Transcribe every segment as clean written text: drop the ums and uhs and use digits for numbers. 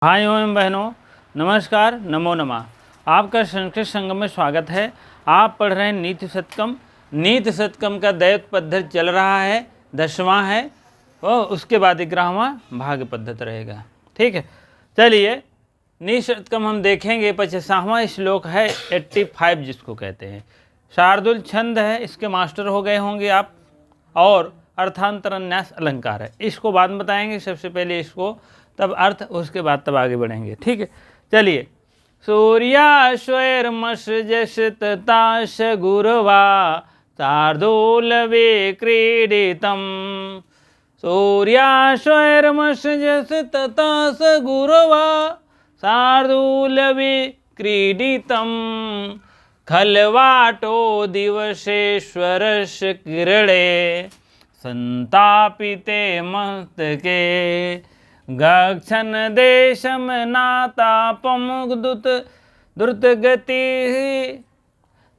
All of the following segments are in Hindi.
भाइयों एवं बहनों, नमस्कार, नमो नमः। आपका संस्कृत संगम में स्वागत है। आप पढ़ रहे हैं नीति शतकम। नीति शतकम का दैवत पद्धति चल रहा है, 10वां है और उसके बाद 11वां भाग पद्धति रहेगा। ठीक है, चलिए नीति शतकम हम देखेंगे। 50वां श्लोक है, 85 जिसको कहते हैं। शार्दुल छंद है, इसके मास्टर हो गए होंगे आप। और अर्थांतरन्यास अलंकार है, इसको बाद में बताएंगे। सबसे पहले इसको, तब अर्थ, उसके बाद तब आगे बढ़ेंगे। ठीक है, चलिए। सूर्याश्वैर्मशजशतताश गुरवा शार्दूलवे क्रीडितम्। सूर्याश्वैर्मशजशतताश गुरवा शार्दूलवे क्रीडितम्। खल्वाटो दिवसेश्वरस्य किरणे संतापिते मस्तके। गच्छन् देशं नातापं द्रुतगतिः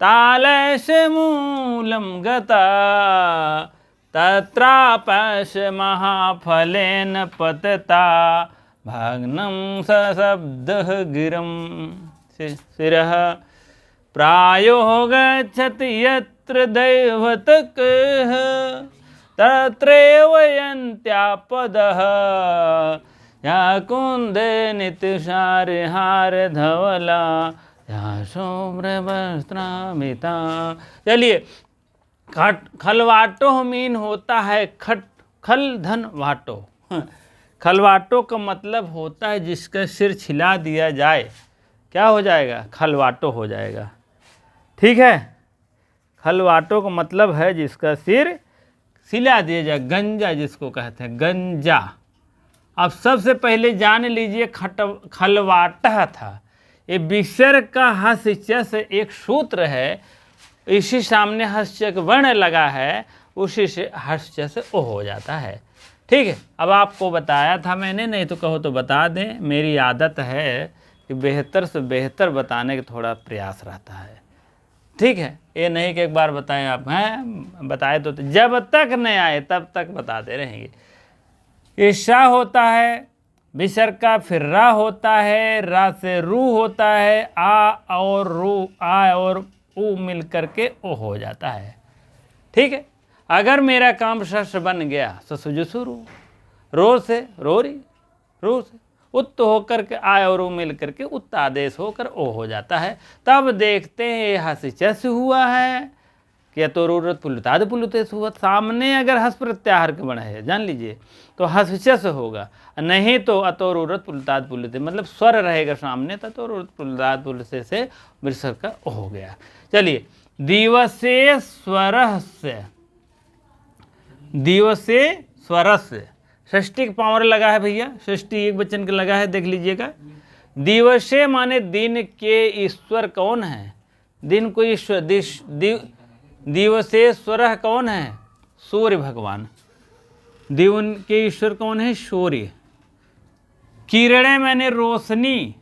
तालस्य मूलं गता। तत्रापश्य महाफलेन पतता भग्नं सशब्दः गिरं शिरः। प्रायो गच्छति यत्र दैवतकः तत्रैव यन्त्यापदः। या कुन्दे नित्यसारहार धवला या शुभ्रवस्त्रामिता। चलिए, खलवाटो मीन होता है खल धन वाटो। खलवाटो का मतलब होता है जिसका सिर छिला दिया जाए, क्या हो जाएगा? खलवाटो हो जाएगा। ठीक है, खलवाटो का मतलब है जिसका सिर सिला दिया जाए, गंजा जिसको कहते हैं, गंजा। अब सबसे पहले जान लीजिए खलवाटा था, ये विसर्ग का हस्य से एक सूत्र है, इसी सामने हस्य वर्ण लगा है, उसी से हस्य से ओ हो जाता है। ठीक है, अब आपको बताया था मैंने, नहीं तो कहो तो बता दें। मेरी आदत है कि बेहतर से बेहतर बताने का थोड़ा प्रयास रहता है। ठीक है, ये नहीं कि एक बार बताएं आप, हैं बताए तो जब तक नहीं आए तब तक बताते रहेंगे। ये शा होता है विसर्ग का, फिर रा होता है, रा से रू होता है, आ और रू, आ और ऊ मिल करके ओ हो जाता है। ठीक है, अगर मेरा काम शस्त्र बन गया ससुजुसुरु, रो से रोरी, रू से उत्त होकर के आय और मिल करके उत्त आदेश होकर ओ हो जाता है। तब देखते हैं हस हुआ है कि अतोरूरत पुलुताद पुलुतेस हुआ। सामने अगर हस प्रत्याहार के बना है, जान लीजिए, तो हस होगा, नहीं तो अतोरूरत पुलुताद पुलुते, मतलब स्वर रहेगा सामने, तो अतोरूरत पुलुताद पुलुते से विसर्ग का ओ हो गया। चलिए, दिवसे स्वरस्य, दिवसे स्वरस्य, षष्ठी का पावर लगा है भैया, षष्ठी एक वचन का लगा है, देख लीजिएगा। दिवसे माने दिन के ईश्वर कौन है? दिन को ईश्वर, दिवसेश्वर कौन है? सूर्य भगवान। दिन के ईश्वर कौन है? सूर्य। किरणें मैंने रोशनी,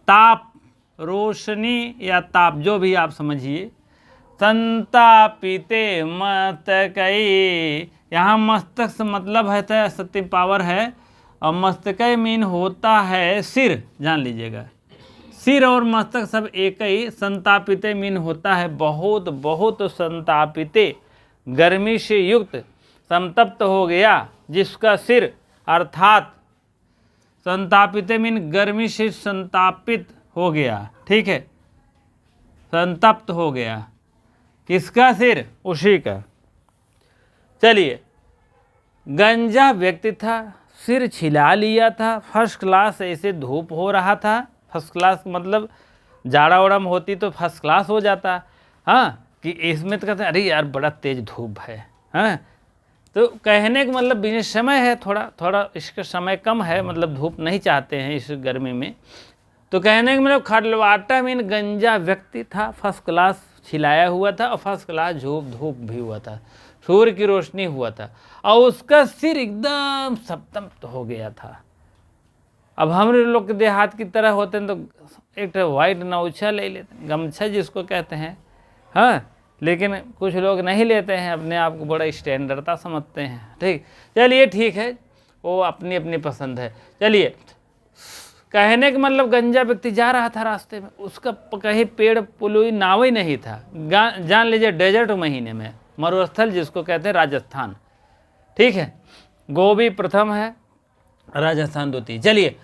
ताप, रोशनी या ताप, जो भी आप समझिए। संतापिते मस्तकई, यहाँ मस्तक से मतलब है तो सत्य पावर है, और मस्तकई मीन होता है सिर, जान लीजिएगा। सिर और मस्तक सब एक ही। संतापिते मीन होता है बहुत बहुत संतापिते, गर्मी से युक्त, संतप्त हो गया जिसका सिर, अर्थात संतापिते मीन गर्मी से संतापित हो गया। ठीक है, संतप्त हो गया, किसका सिर? उसी का। चलिए, गंजा व्यक्ति था, सिर छिला लिया था, फर्स्ट क्लास, ऐसे धूप हो रहा था। फर्स्ट क्लास मतलब जाड़ा ओड़म होती तो फर्स्ट क्लास हो जाता। हाँ, कि इसमें तो कहते हैं अरे यार बड़ा तेज धूप है। हाँ, तो कहने का मतलब बिना समय है, थोड़ा इसका समय कम है, मतलब धूप नहीं चाहते हैं इस गर्मी में। तो कहने का मतलब खलवाटा मीन गंजा व्यक्ति था, फर्स्ट क्लास छिलाया हुआ था, और फर्स्ट क्लास धूप भी हुआ था, सूर्य की रोशनी हुआ था, और उसका सिर एकदम सप्तम हो गया था। अब हम लोग के देहात की तरह होते हैं तो एक वाइट नौछा ले लेते हैं, गमछा जिसको कहते हैं। हाँ, लेकिन कुछ लोग नहीं लेते हैं, अपने आप को बड़ा स्टैंडर्डता समझते हैं। ठीक, चलिए ठीक है, वो अपनी अपनी पसंद है। चलिए, कहने का मतलब गंजा व्यक्ति जा रहा था रास्ते में, उसका कहीं पेड़ पुलोई नाव ही नहीं था। जान लीजिए डेजर्ट महीने में, मरुस्थल जिसको कहते हैं राजस्थान, ठीक है। गोभी प्रथम है, राजस्थान द्वितीय। चलिए,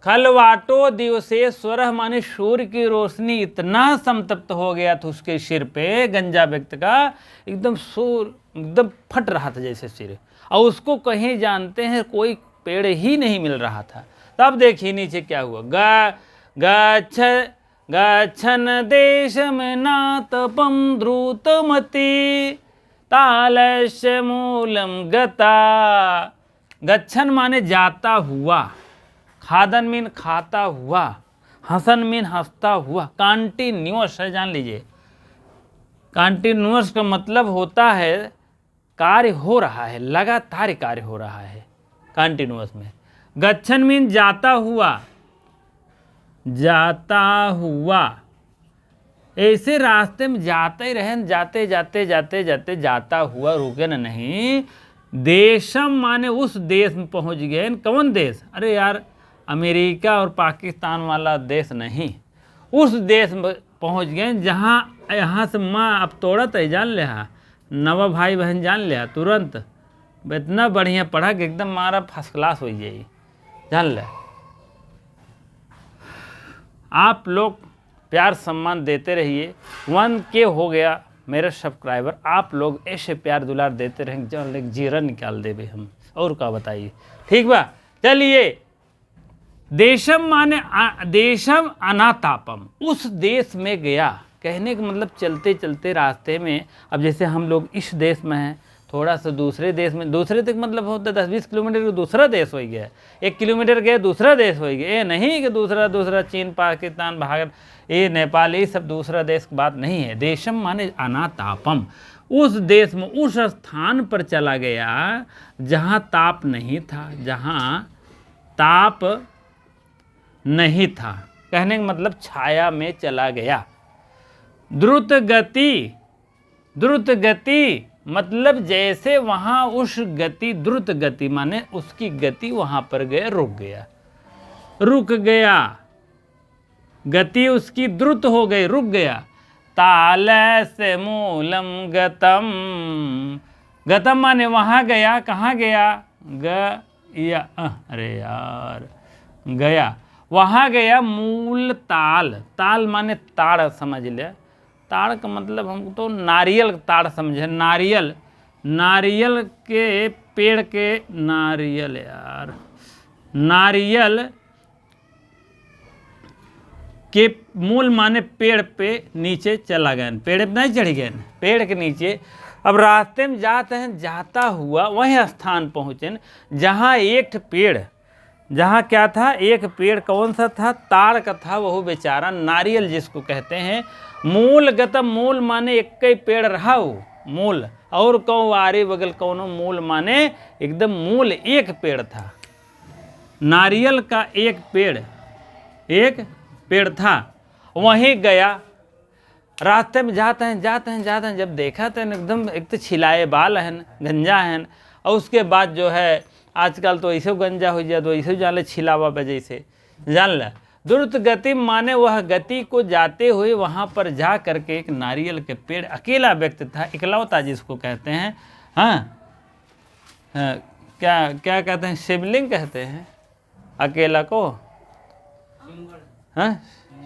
खलवाटो दिवसेश्वर माने सूर्य की रोशनी इतना संतप्त हो गया था उसके सिर पे, गंजा व्यक्ति का एकदम सूर्य एकदम फट रहा था जैसे सिर, और उसको कहीं जानते हैं कोई पेड़ ही नहीं मिल रहा था। तब देखिए नीचे क्या हुआ, गच्छन देशम नातपम द्रुतमति तालस्य मूलम गता। गच्छन माने जाता हुआ, खादन मीन खाता हुआ, हसन मीन हंसता हुआ, कंटिन्यूअस है, जान लीजिए। कंटिन्यूअस का मतलब होता है कार्य हो रहा है, लगातार कार्य हो रहा है कंटिन्यूअस में। गच्छन मीन जाता हुआ, जाता हुआ, ऐसे रास्ते में जाते ही रहे, जाते जाते जाते जाते जाता हुआ, रुके न नहीं। देशम माने उस देश में पहुंच गए। कौन देश? अरे यार, अमेरिका और पाकिस्तान वाला देश नहीं, उस देश में पहुंच गए जहाँ यहाँ से माँ अब तोड़त है, जान ले, नवा भाई बहन जान लिया तुरंत, इतना बढ़िया पढ़ा कि एकदम मारा फर्स्ट क्लास हो जाए, जान ले। आप लोग प्यार सम्मान देते रहिए। 1K हो गया मेरे सब्सक्राइबर, आप लोग ऐसे प्यार दुलार देते रहेंगे जान ले जीरा निकाल देवे हम, और क्या बताइए, ठीक बा। चलिए, देशम माने देशम अनातापम, उस देश में गया, कहने का मतलब चलते चलते रास्ते में, अब जैसे हम लोग इस देश में हैं, थोड़ा सा दूसरे देश में, दूसरे तक मतलब होता है 10-20 किलोमीटर का दूसरा देश हो गया, 1 किलोमीटर गए दूसरा देश हो गया। ये नहीं कि दूसरा चीन पाकिस्तान भारत ये नेपाल ये सब दूसरा देश की बात नहीं है। देशम माने अनातापम, उस देश में उस स्थान पर चला गया जहाँ ताप नहीं था, जहाँ ताप नहीं था, कहने का मतलब छाया में चला गया। द्रुत गति, द्रुत गति मतलब जैसे वहाँ उस गति, द्रुत गति माने उसकी गति वहाँ पर गया, रुक गया, रुक गया, गति उसकी द्रुत हो गई, रुक गया। तालस्य मूलम गतम, गतम माने वहाँ गया, कहाँ गया, गया, अरे यार, गया, वहाँ गया। मूल ताल, ताल माने ताड़ समझ ले, ताड़ का मतलब हमको तो नारियल ताड़ समझे, नारियल, नारियल के पेड़ के, नारियल यार, नारियल के मूल माने पेड़ पे नीचे चला गया, पेड़ पे नहीं चढ़ गए, पेड़ के नीचे। अब रास्ते में जाते हैं, जाता हुआ वही स्थान पहुँचे जहाँ एक पेड़, जहाँ क्या था, एक पेड़ कौन सा था, ताड़ का था, वह बेचारा नारियल जिसको कहते हैं। मूल गतम, मूल माने एक ही पेड़ रहा वो मूल, और कौन आरे बगल कौनो मूल माने एकदम मूल एक पेड़ था, नारियल का एक पेड़ था, वहीं गया। रास्ते में जाते हैं, जब देखा तो एकदम एक तो छिलाए बाल हैं, गंजा हैं, और उसके बाद जो है आजकल तो ऐसे गंजा हो जाए, तो ऐसे जान ले छिलावा पे जैसे, जान ले। द्रुत गति माने वह गति को जाते हुए वहाँ पर जा करके एक नारियल के पेड़, अकेला व्यक्ति था, इकलौता जिसको कहते हैं, क्या क्या कहते हैं, शिवलिंग कहते हैं अकेला को,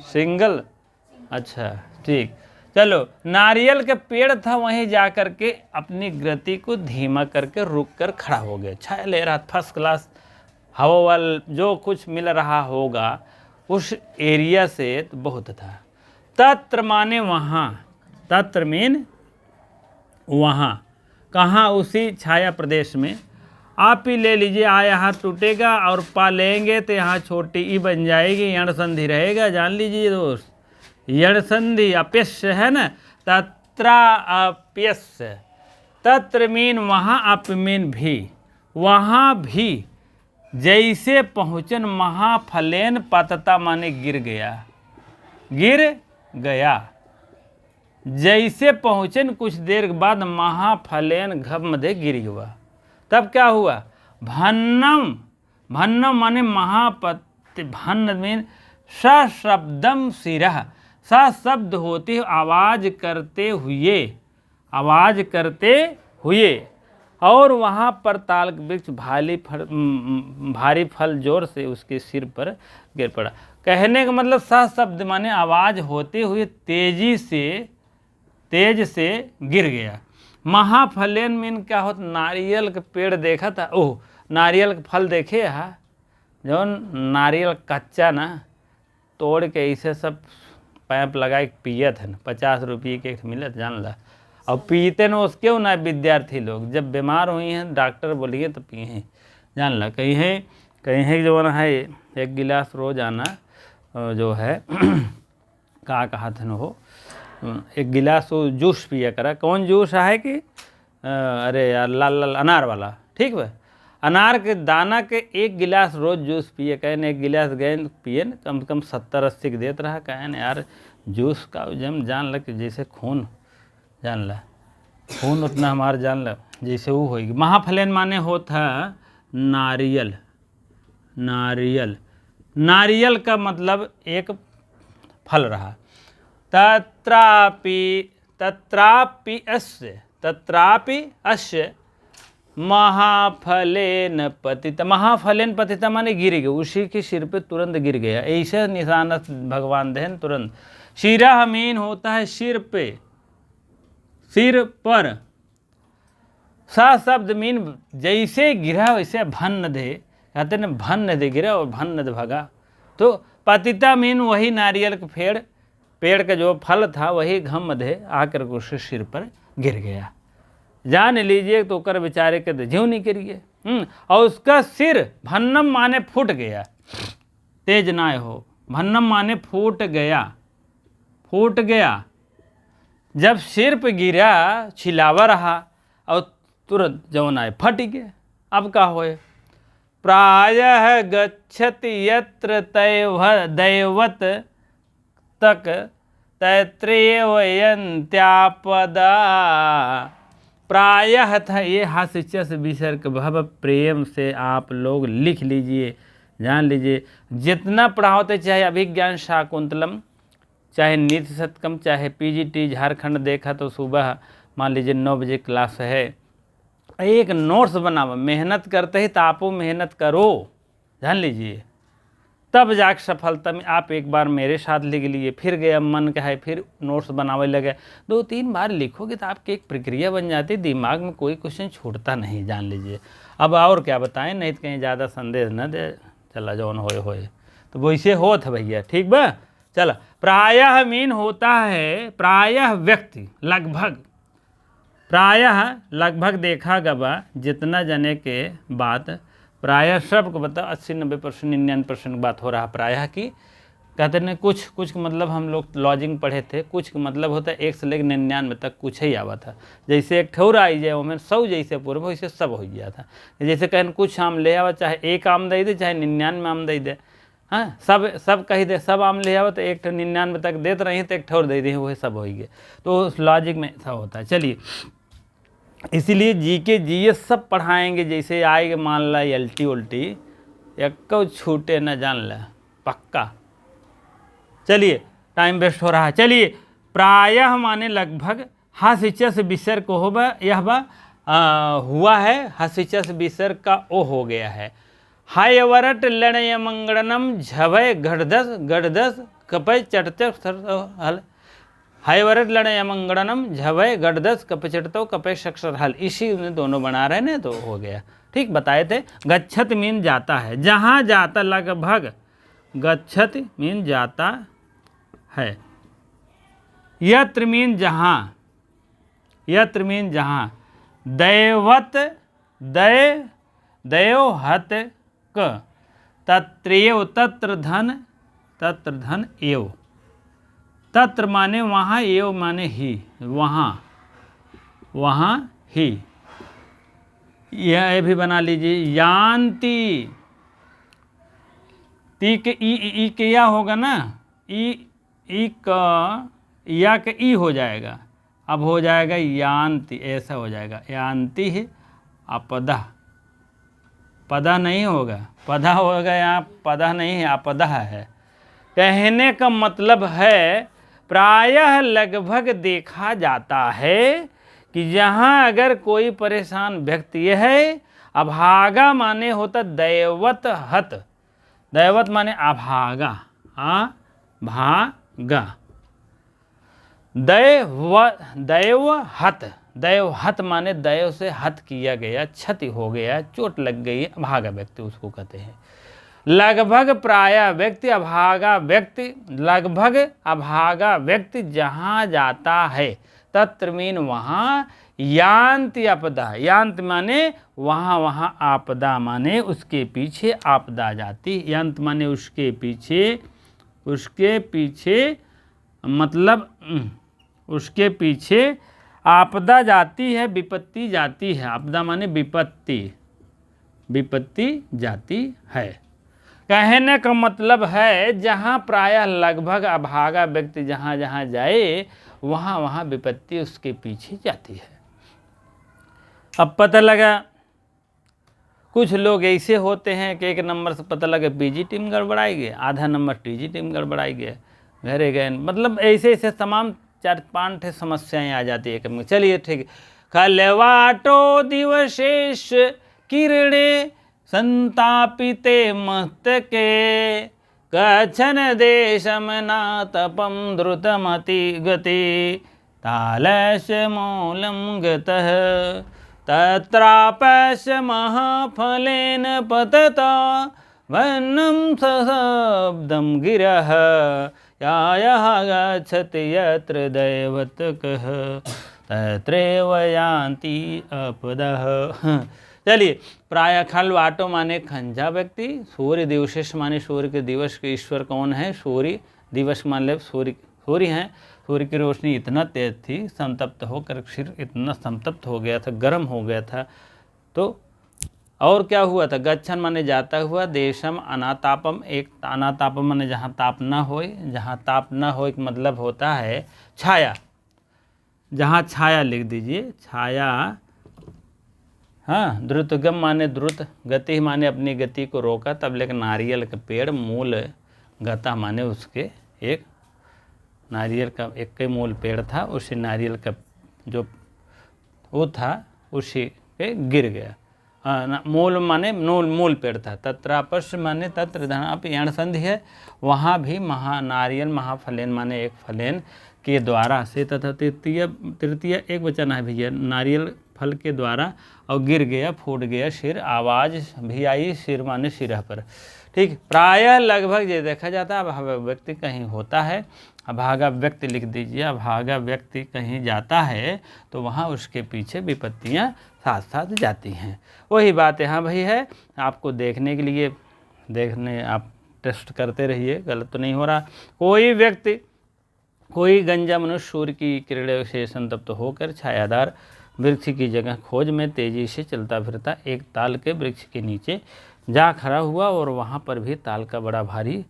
सिंगल, अच्छा ठीक। चलो, नारियल के पेड़ था, वहीं जा कर के अपनी गति को धीमा करके रुक कर खड़ा हो गया, छाया ले रहा, फर्स्ट क्लास हवा वाल जो कुछ मिल रहा होगा उस एरिया से तो बहुत था। तत्र माने वहाँ, तत्र मीन वहाँ, कहाँ, उसी छाया प्रदेश में। आप ही ले लीजिए, यहाँ टूटेगा और पा लेंगे तो यहाँ छोटी ई बन जाएगी, यण संधि रहेगा, जान लीजिए दोस्त, यण संधि अप्यस्य है ना, तत्रा अप्यस्य, तत्र मीन वहाँ, अप मीन भी, वहाँ भी। जैसे पहुँचन महाफलेन पतता माने गिर गया, गिर गया। जैसे पहुँचन कुछ देर के बाद महाफलेन घम दे गिर गया। तब क्या हुआ, भन्नम, भन्नम माने भन्न मीन सशब्दम शिरः, सशब्द होती है आवाज करते हुए, आवाज करते हुए। और वहाँ पर ताल वृक्ष भारी फल जोर से उसके सिर पर गिर पड़ा। कहने का मतलब सशब्द माने आवाज होते हुए तेज से गिर गया। महाफलेन मीन क्या होता, नारियल का पेड़ देखा था, ओह नारियल का फल देखे हा, जो नारियल कच्चा ना तोड़ के ऐसे सब पैप लगा के पिए थे न, 50 रुपये के मिलत जान ला, और पीते न उसके ना विद्यार्थी लोग जब बीमार हुई हैं डॉक्टर बोलिए तो पिए हैं जान ला। कहीं है जो है 1 गिलास रोज आना जो है कहा था न हो, 1 गिलास वो जूस पिया करा। कौन जूस है कि अरे यार लाल अनार वाला, ठीक है, अनार के दाना के 1 गिलास रोज जूस पिए। कहें 1 गिलास गए पिए न, कम से कम 70-80 के देते रहा। कहें यार जूस का जम जान ल कि जैसे खून जान ला, खून उतना हमार जान ला जैसे वो होगी। महाफलेन माने होता नारियल, नारियल का मतलब एक फल रहा। तत्रापि अस्य महाफलेन पतिता, महाफलेन पतिता माने गिर गया, उसी के सिर पे तुरंत गिर गया। ऐसे निशाना भगवान देन तुरंत। शिरा मीन होता है सिर पे, सिर पर। सा शब्द मीन जैसे गिरा वैसे भन्न दे, कहते न भन्न दे गिरा और भन्न दे भगा। तो पतिता मीन वही नारियल के पेड़ का जो फल था वही घम दे आकर उसके सिर पर गिर गया। जान लीजिए तो कर बेचारे के जीव नहीं करिए। और उसका सिर भन्नम माने फूट गया, तेज ना हो, भन्नम माने फूट गया। जब सिर पे गिरा छिलावा रहा और तुरंत जवन आए फट गया। अब क्या होए, प्रायः गच्छति यत्र दैवत तक तैत्रेव यन्त्यापदा। प्रायः था ये हास्य से विसर्ग भव, प्रेम से आप लोग लिख लीजिए, जान लीजिए। जितना पढ़ाते चाहे अभिज्ञान शाकुंतलम, चाहे नीति शतकम, चाहे पीजीटी झारखंड देखा तो सुबह मान लीजिए 9 बजे क्लास है, एक नोट्स बनाओ। मेहनत करते ही तो आपो मेहनत करो, जान लीजिए, तब जाकर सफलता में। आप एक बार मेरे साथ लिख लिए, फिर गया मन का है फिर नोट्स बनावे लगे, 2-3 बार लिखोगे तो आपकी एक प्रक्रिया बन जाती, दिमाग में कोई क्वेश्चन छूटता नहीं, जान लीजिए। अब और क्या बताएं, नहीं तो कहीं ज़्यादा संदेश न दे, चला जौन होए तो वैसे हो था भैया, ठीक बा। चला, प्रायः मीन होता है प्रायः व्यक्ति, लगभग देखा गवा जितना जने के बात, प्रायः सबको बता 80-90%, 99% बात हो रहा प्रायः की। कहते हैं कुछ मतलब हम लोग लॉजिंग पढ़े थे, कुछ का मतलब होता है 1 से लेकर 99 तक कुछ ही आवा था। जैसे एक ठौर आई जाए वो में 100 जैसे पूर्व वैसे सब हो गया था। जैसे कहन कुछ आम ले आवा, चाहे 1 आम दे दे, चाहे 99 आम दे दे, हाँ सब कही दे, सब आम ले आवा तो 1 99 तक देते रही तो 1 ठौर दे दी, वही सब हो गए। तो उस लॉजिक में ऐसा होता है। चलिए, इसीलिए जीके जीएस सब पढ़ाएंगे। जैसे आएगा मान ला एल्टी उल्टी, एक छूटे न, जान ला पक्का। चलिए, टाइम वेस्ट हो रहा है। चलिए, प्रायः माने लगभग, हासिचा से विसर्ग को होगा, यह हुआ है, हासिचा से विसर्ग का ओ हो गया है। हायवरट लड़य मंगड़नम झवय गढ़दस कपय चटचक हल। हायवरट लड़य मंगड़नम झवय गढ़दस कपय चटतो कपय शक्षर हल। इसी में दोनों बना रहे ने तो हो गया, ठीक बताए थे। गच्छत मीन जाता है, जहाँ जाता, लगभग गच्छत मीन जाता है। यत्र मीन जहाँ, दैवत दैवहत क, तत्रेव तत्र धन एव। तत्र माने वहाँ, एव माने ही, वहाँ ही। यह भी बना लीजिए। यान्ति, ती के ई के या होगा ना, ई का या के ई हो जाएगा, अब हो जाएगा यान्ति, ऐसा हो जाएगा। यान्ति है अपदा, पदा नहीं होगा, पदा होगा, यहाँ पदा नहीं है, आपदा है। कहने का मतलब है प्रायः लगभग देखा जाता है कि जहाँ अगर कोई परेशान व्यक्ति है, अभागा माने होता दैवत हत, दैवत माने अभागा, अभागा, दैव हत, दैव हत माने दैव से हत किया गया, क्षति हो गया, चोट लग गई, अभागा व्यक्ति उसको कहते हैं। लगभग प्रायः व्यक्ति, अभागा व्यक्ति, लगभग अभागा व्यक्ति जहाँ जाता है, तत्र मीन वहाँ, यान्ति आपदा, यान्त माने वहाँ वहाँ, आपदा माने उसके पीछे आपदा जाती, यान्त माने उसके पीछे मतलब उसके पीछे आपदा जाती है, विपत्ति जाती है। आपदा माने विपत्ति, विपत्ति जाती है। कहने का मतलब है जहाँ प्रायः लगभग अभागा व्यक्ति जहाँ जहाँ जाए, वहाँ वहाँ विपत्ति उसके पीछे जाती है। अब पता लगा कुछ लोग ऐसे होते हैं कि एक नंबर से पता लगा पीजी टीम गड़बड़ाई गई, आधा नंबर टीजी टीम गड़बड़ाई गया, घरे गए, मतलब ऐसे ऐसे तमाम 4-5 समस्याएं आ जाती है। चलिए ठीक है। खलवाटो दिवशेष किरणे संतापिते मस्तके, कच्छन देशम नातपम द्रुतमति गति, तालश मूलम गतः तत्रापश महाफलेन पतता, वन्नं सशब्दं गिरः यायः गच्छति यत्र दैवतकः, तत्रैव यान्ति आपदः। चलिए, प्रायः खलवाटो माने खंजा व्यक्ति, सूर्य दिवशेष माने सूर्य के दिवस के ईश्वर कौन है, सूर्य दिवस मान सूर्य हैं। सूर्य की रोशनी इतना तेज थी, संतप्त होकर सिर इतना संतप्त हो गया था, गर्म हो गया था। तो और क्या हुआ था, गच्छन माने जाता हुआ, देशम अनातापम, एक अनातापम माने जहाँ ताप ना होए, जहाँ ताप ना होए मतलब होता है छाया, जहाँ छाया लिख दीजिए, छाया। हाँ, द्रुतगम माने द्रुत, गति माने अपनी गति को रोका, तब लेकर नारियल का पेड़, मूल गता माने उसके एक नारियल का एक के मूल पेड़ था, उसी नारियल का जो वो था उसी पे गिर गया। मूल माने मूल पेड़ था। तत्रापश माने तत्र धनाप यण संधि है, वहाँ भी नारियल महाफलेन माने एक फलेन के द्वारा से, तथा तृतीय एक वचन है भैया, नारियल फल के द्वारा, और गिर गया, फूट गया सिर, आवाज़ भी आई, सिर माने सिरह पर। ठीक, प्रायः लगभग ये देखा जाता है अभागा व्यक्ति कहीं होता है, अभागा व्यक्ति लिख दीजिए, अभागा व्यक्ति कहीं जाता है तो वहाँ उसके पीछे विपत्तियाँ साथ साथ जाती हैं। वही बात यहाँ भाई है, आपको देखने के लिए आप टेस्ट करते रहिए, गलत तो नहीं हो रहा। कोई व्यक्ति, कोई गंजा मनुष्य सूर्य की किरणों से संतप्त होकर छायादार वृक्ष की जगह खोज में तेजी से चलता फिरता एक ताल के वृक्ष के नीचे जा खड़ा हुआ, और वहाँ पर भी ताल का बड़ा भारी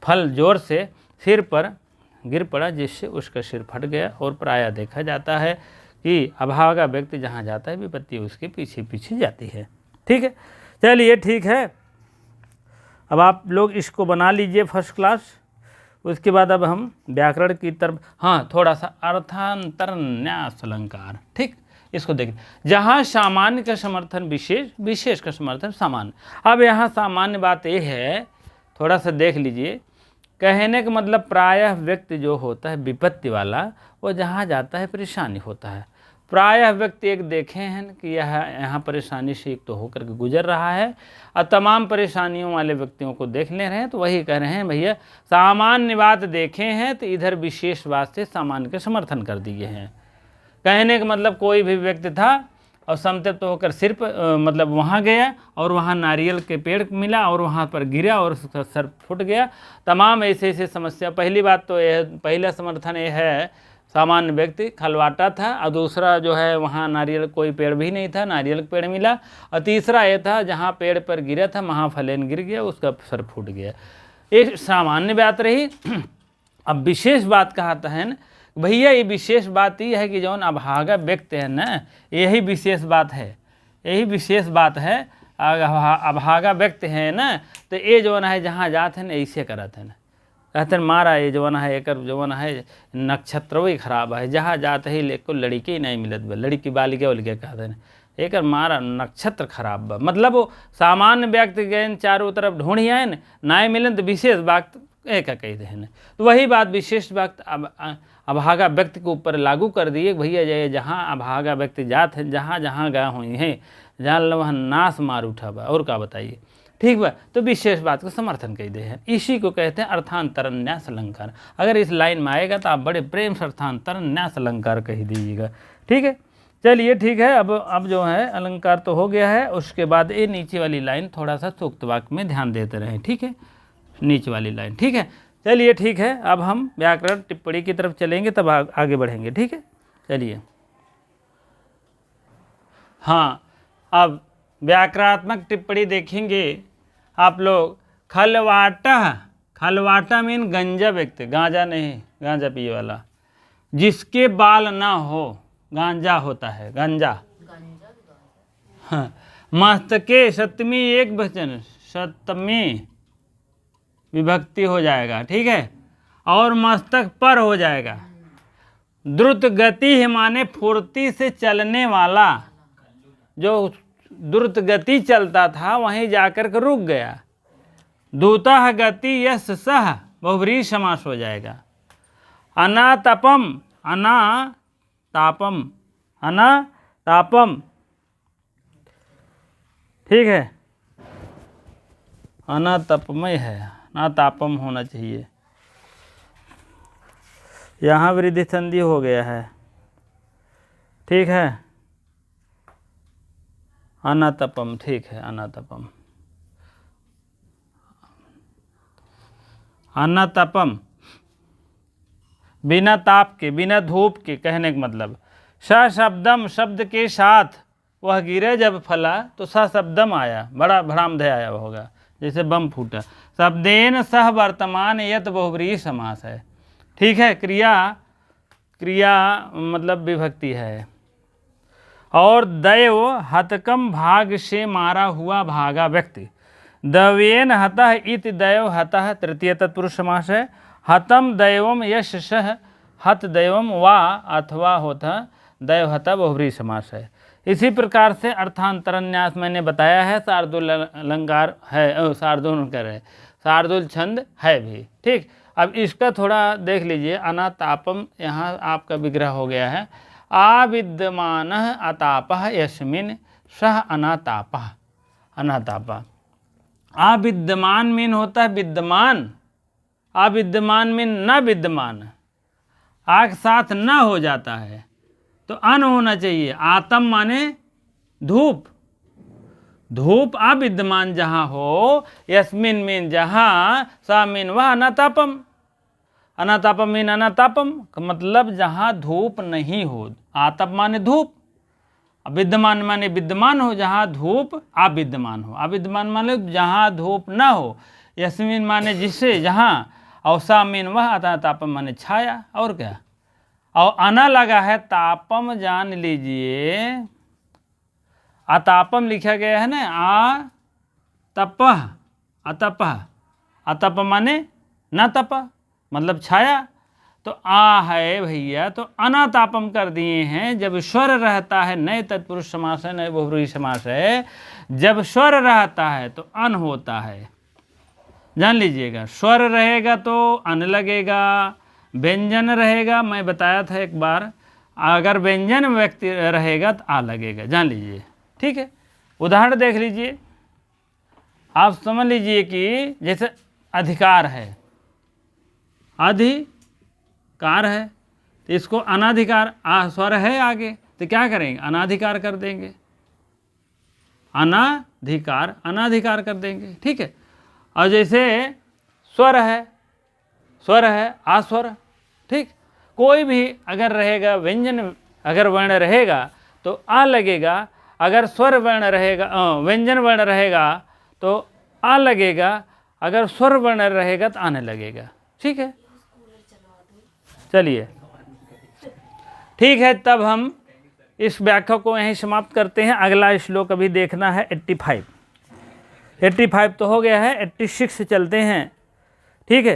फल जोर से सिर पर गिर पड़ा, जिससे उसका सिर फट गया। और प्रायः देखा जाता है कि अभागा व्यक्ति जहाँ जाता है विपत्ति उसके पीछे पीछे जाती है। ठीक है, चलिए ठीक है, अब आप लोग इसको बना लीजिए फर्स्ट क्लास। उसके बाद अब हम व्याकरण की तरफ, हाँ, थोड़ा सा अर्थांतर न्यास अलंकार। ठीक, इसको देखिए, जहाँ सामान्य का समर्थन विशेष, विशेष का समर्थन सामान्य। अब यहाँ सामान्य बात यह है, थोड़ा सा देख लीजिए, कहने का मतलब प्रायः व्यक्ति जो होता है विपत्ति वाला, वो जहाँ जाता है परेशानी होता है। प्रायः व्यक्ति एक देखे हैं कि यह यहाँ परेशानी से एक तो होकर के गुजर रहा है, और तमाम परेशानियों वाले व्यक्तियों को देख ले रहे हैं, तो वही कह रहे हैं भैया सामान्य बात देखे हैं तो इधर विशेष बात से सामान्य का समर्थन कर दिए हैं। कहने का मतलब कोई भी व्यक्ति था और संतप्त होकर सिर पर मतलब वहाँ गया, और वहाँ नारियल के पेड़ मिला और वहाँ पर गिरा और उसका सर फूट गया। तमाम ऐसे ऐसे समस्या। पहली बात तो यह, पहला समर्थन ये है सामान्य व्यक्ति खलवाटा था, और दूसरा जो है वहाँ नारियल कोई पेड़ भी नहीं था, नारियल का पेड़ मिला, और तीसरा ये था जहाँ पेड़ पर गिरा था महाफलेन गिर गया, उसका सर फूट गया। एक सामान्य बात रही। अब विशेष बात कहता है ना भैया, ये विशेष बात ये है कि जौन अभागा व्यक्ति है ना, यही विशेष बात है, यही विशेष बात है अभागा व्यक्ति है ना, तो ये जो है जहाँ जाते हैं ना ऐसे करते हैं, कहते हैं मारा ये जो है एक जो है नक्षत्र वही खराब है, जहाँ जाते ही लेको लड़की नहीं मिलत बा, लड़की बालिका उलिके कहते हैं एक मारा नक्षत्र खराब बा। मतलब वो सामान्य व्यक्ति गए चारों तरफ ढूंढी आए ना मिलन तो विशेष वक्त एक कही दे न, तो वही बात विशेष वक्त अभागा व्यक्ति के ऊपर लागू कर दिए। भैया जाए जहाँ अभागा व्यक्ति जात है, जहाँ जहाँ गए हुई हैं, जहाँ वहाँ नाश मार उठा बा, और क्या बताइए, ठीक बा। तो विशेष बात को समर्थन कही दे हैं, इसी को कहते हैं अर्थांतरण न्यास अलंकार। अगर इस लाइन में आएगा तो आप बड़े प्रेम से अर्थांतरण न्यास अलंकार कह दीजिएगा, ठीक है। चलिए ठीक है, अब जो है अलंकार तो हो गया है, उसके बाद ये नीचे वाली लाइन थोड़ा सा सूक्त वाक्य में ध्यान देते रहें, ठीक है, नीचे वाली लाइन, ठीक है। चलिए ठीक है, अब हम व्याकरण टिप्पणी की तरफ चलेंगे, तब आगे बढ़ेंगे, ठीक है। चलिए हाँ, अब व्याकरणात्मक टिप्पणी देखेंगे आप लोग। खलवाटा मीन गंजा व्यक्ति, गांजा नहीं, गांजा पिए वाला, जिसके बाल ना हो, गांजा होता है गंजा। हाँ, मस्तके सप्तमी एक वचन, सप्तमी विभक्ति हो जाएगा, ठीक है, और मस्तक पर हो जाएगा। द्रुत गति है माने फुर्ती से चलने वाला, जो द्रुत गति चलता था वहीं जाकर के रुक गया। दूतः गति यश सह बहुब्रीहि समास हो जाएगा। अनातापम, अनातापम, ठीक है, अनातपमय है, अनातापम होना चाहिए, यहाँ वृद्धि संधि हो गया है, ठीक है, अनातपम, ठीक है, अनातपम, अनातपम, बिना ताप के, बिना धूप के, कहने का मतलब सशब्दम, शब्द के साथ वह गिरे जब फला तो सशब्दम आया, बड़ा भ्रामधेय आया होगा, जैसे बम फूटा। शब्देन सह वर्तमान यत बहुब्रीहि समास है, ठीक है, क्रिया मतलब विभक्ति है। और दैव हतकम, भाग से मारा हुआ भागा व्यक्ति, दवेन हतः इति दैव हतः तृतीय तत्पुरुष समास है। हतम दैवम यश सह हत दैवम वा अथवा होता दैव हतः बहुब्रीहि समास है। इसी प्रकार से अर्थांतरण न्यास मैंने बताया है, शार्दूल अलंकार है, शार्दूल कर है, शार्दूल छंद है भी, ठीक। अब इसका थोड़ा देख लीजिए। अनातापम, यहाँ आपका विग्रह हो गया है, आविद्यमान अतापः यस्मिन् सह अनातापः, अनातापः। अविद्यमान मीन होता है विद्यमान, अविद्यमान मीन न विद्यमान, आग साथ न हो जाता है तो अन होना चाहिए। आतम माने धूप, धूप अविद्यमान जहाँ हो, यस्मिन मीन जहाँ, सा मीन वह, अनातापम, अनातापम मीन अनातापम का मतलब जहाँ धूप नहीं हो। आतप माने धूप, विद्यमान माने विद्यमान हो, जहाँ धूप अविद्यमान हो, अविद्यमान माने जहाँ धूप न हो, यस्मिन माने जिससे, जहाँ, और सा मीन वह, अनातापम माने छाया, और क्या। और अना लगा है, तापम जान लीजिए, अतापम लिखा गया है ना, आ तपह, अतपह, अतप माने न तप, मतलब छाया, तो आ है भैया, तो अनातापम कर दिए हैं। जब स्वर रहता है, नए तत्पुरुष समास है, नए बहुब्रीहि समास है, जब स्वर रहता है तो अन होता है, जान लीजिएगा। स्वर रहेगा तो अन लगेगा, व्यंजन रहेगा, मैं बताया था एक बार, अगर व्यंजन व्यक्ति रहेगा तो आ लगेगा, जान लीजिए, ठीक है। उदाहरण देख लीजिए, आप समझ लीजिए कि जैसे अधिकार है, अधिकार है, तो इसको अनाधिकार, स्वर है आगे, तो क्या करेंगे, अनाधिकार कर देंगे, अनाधिकार, अनाधिकार कर देंगे, ठीक है। और जैसे स्वर है, स्वर है, आस्वर, ठीक, कोई भी अगर रहेगा, व्यंजन अगर वर्ण रहेगा तो आ लगेगा, अगर स्वर वर्ण रहेगा, व्यंजन वर्ण रहेगा तो आ लगेगा, अगर स्वर वर्ण रहेगा तो आने लगेगा, ठीक है। चलिए ठीक है, तब हम इस व्याख्या को यहीं समाप्त करते हैं। अगला श्लोक अभी देखना है 85। 85 तो हो गया है, 86 चलते हैं। ठीक है,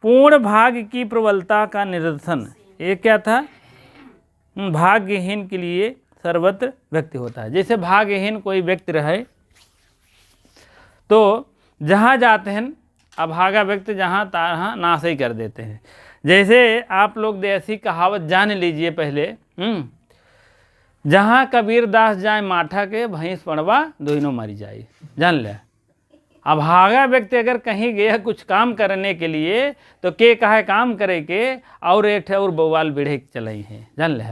पूर्ण भाग्य की प्रबलता का निदर्शन, ये क्या था? भाग्यहीन के लिए सर्वत्र व्यक्ति होता है। जैसे भाग्यहीन कोई व्यक्ति रहे तो जहाँ जाते हैं अभागा व्यक्ति जहाँ तहाँ नाश ही कर देते हैं। जैसे आप लोग ऐसी कहावत जान लीजिए पहले, जहाँ कबीरदास जाए माठा के, भैंस पड़वा दोनों मारी जाए, जान ले। अभागा व्यक्ति अगर कहीं गया कुछ काम करने के लिए तो के कहा काम करे के और एक और बवाल बिढ़े चलाई हैं, जान ले।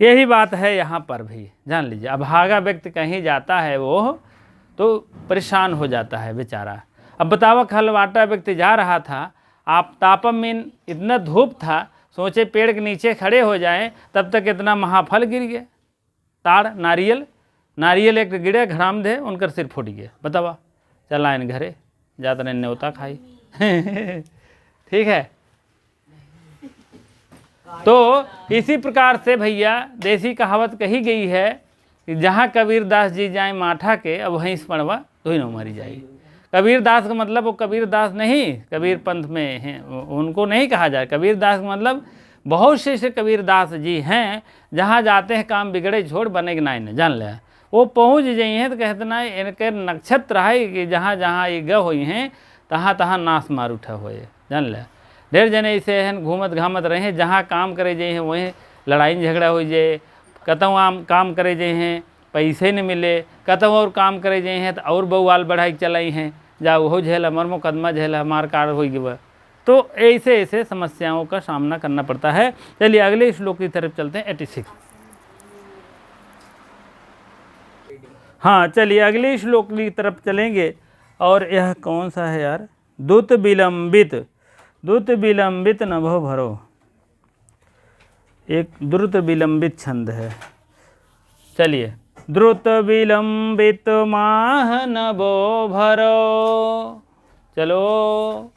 यही बात है यहाँ पर भी, जान लीजिए। अभागा व्यक्ति कहीं जाता है वो तो परेशान हो जाता है बेचारा। अब बतावा, खलवाटा व्यक्ति जा रहा था, आप तापम में इतना धूप था, सोचे पेड़ के नीचे खड़े हो जाएं, तब तक इतना महाफल गिर गया, ताड़ नारियल एक गिरे घड़ाम दे, उनका सिर फूट गया। बतावा, चला इन घरे जाता ने न्योता खाई। ठीक है, तो इसी प्रकार से भैया देसी कहावत कही गई है कि जहाँ कबीरदास जी जाए माठा के, अब वहीं पड़वा तो ही न मारी जाए। कबीरदास का मतलब वो कबीरदास नहीं, कबीर पंथ में हैं उनको नहीं कहा जाए। कबीरदास का मतलब बहुत से ऐसे कबीरदास जी हैं जहाँ जाते हैं काम बिगड़े छोड़ बने के नाई, जान ले। वो पहुँच जाई हैं तो कहते ना इनके नक्षत्र है कि जहाँ जहाँ ये ग हुई हैं तहाँ तहाँ नाश मार उठा हुए, जान ले। ढेर जने ऐसे हैं घूमत घामत रहे, जहाँ काम करे जाए हैं वहीं लड़ाई झगड़ा हो जाए, कतौ आम काम करे जाए हैं पैसे न मिले, कतौ और काम करे जाए हैं तो और बउआल बढ़ाई चलाई हैं, जा वो झेल हमार मुकदमा झेल हमार कार हो गया। तो ऐसे ऐसे समस्याओं का सामना करना पड़ता है। चलिए अगले श्लोक की तरफ चलते हैं, 86। हाँ चलिए अगले श्लोक की तरफ चलेंगे। और यह कौन सा है यार? दुत विलंबित नभो भरो, एक द्रुत विलंबित छंद है। चलिए, द्रुत विलंबित माह नभो भरो, चलो।